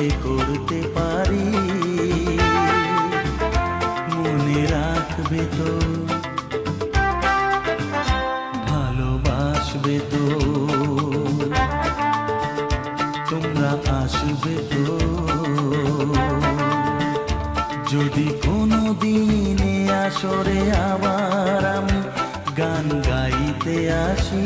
বিয়ে করতে পারি, মনে রাখবে তো, ভালোবাসবে তো, তোমরা আসবে তো, যদি কোনো দিনে আসরে আবার আমি গান গাইতে আসি।